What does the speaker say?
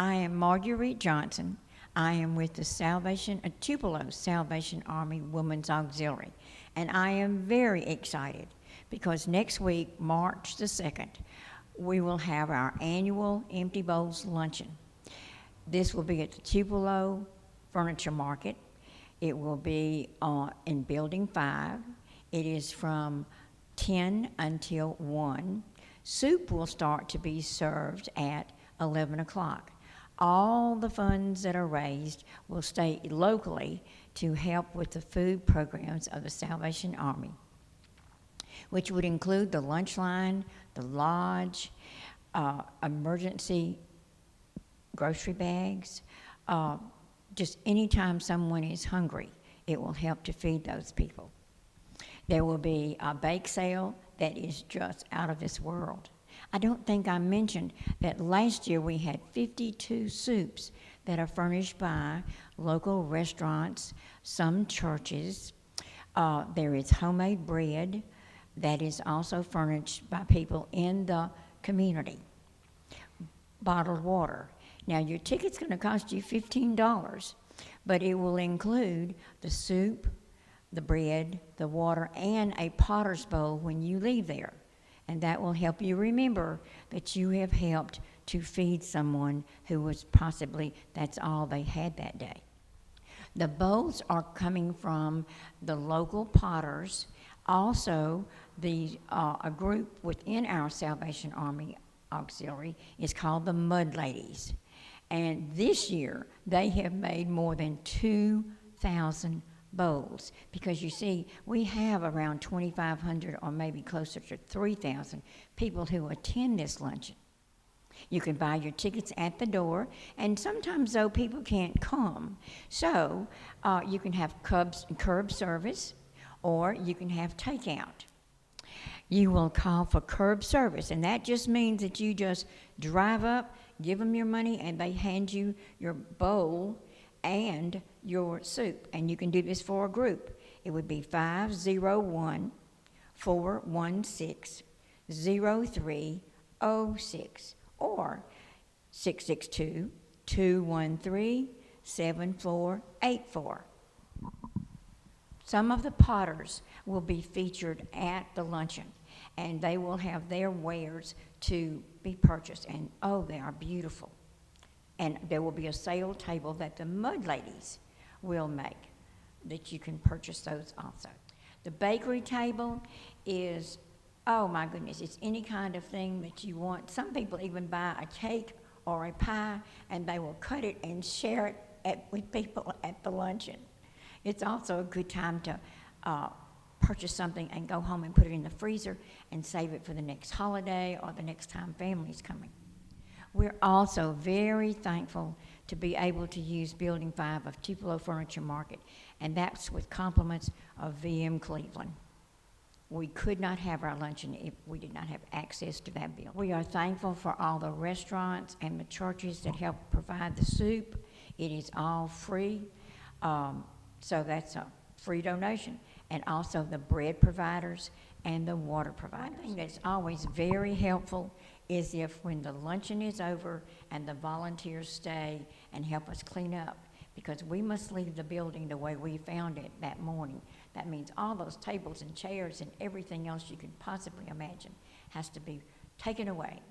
I am Marguerite Johnson. I am with the Tupelo Salvation Army Women's Auxiliary, and I am very excited because next week, March the 2nd, we will have our annual Empty Bowls Luncheon. This will be at the Tupelo Furniture Market. It will be in Building 5. It is from 10 until 1. Soup will start to be served at 11 o'clock. All the funds that are raised will stay locally to help with the food programs of the Salvation Army, which would include the lunch line, the lodge, emergency grocery bags. Just anytime someone is hungry, it will help to feed those people. There will be a bake sale that is just out of this world. I don't think I mentioned that last year we had 52 soups that are furnished by local restaurants, some churches. There is homemade bread that is also furnished by people in the community. Bottled water. Now your ticket's going to cost you $15, but it will include the soup, the bread, the water, and a potter's bowl when you leave there. And that will help you remember that you have helped to feed someone who was possibly, that's all they had that day. The bowls are coming from the local potters. Also, a group within our Salvation Army Auxiliary is called the Mud Ladies. And this year, they have made more than 2,000 bowls, because you see, we have around 2,500 or maybe closer to 3,000 people who attend this luncheon. You can buy your tickets at the door, and sometimes, though, people can't come. So you can have curb service, or you can have takeout. You will call for curb service, and that just means that you just drive up, give them your money, and they hand you your bowl and your soup, and you can do this for a group. It would be 501-416-0306 or 662-213-7484. Some of the potters will be featured at the luncheon, and they will have their wares to be purchased, and oh, they are beautiful. And there will be a sale table that the Mud Ladies will make, that you can purchase those also. The bakery table is, oh my goodness, it's any kind of thing that you want. Some people even buy a cake or a pie, and they will cut it and share it with people at the luncheon. It's also a good time to purchase something and go home and put it in the freezer and save it for the next holiday or the next time family's coming. We're also very thankful to be able to use Building 5 of Tupelo Furniture Market, and that's with compliments of VM Cleveland. We could not have our luncheon if we did not have access to that building. We are thankful for all the restaurants and the churches that help provide the soup. It is all free, so that's a free donation. And also the bread providers and the water providers. One thing that's always very helpful is if when the luncheon is over and the volunteers stay and help us clean up, because we must leave the building the way we found it that morning. That means all those tables and chairs and everything else you can possibly imagine has to be taken away.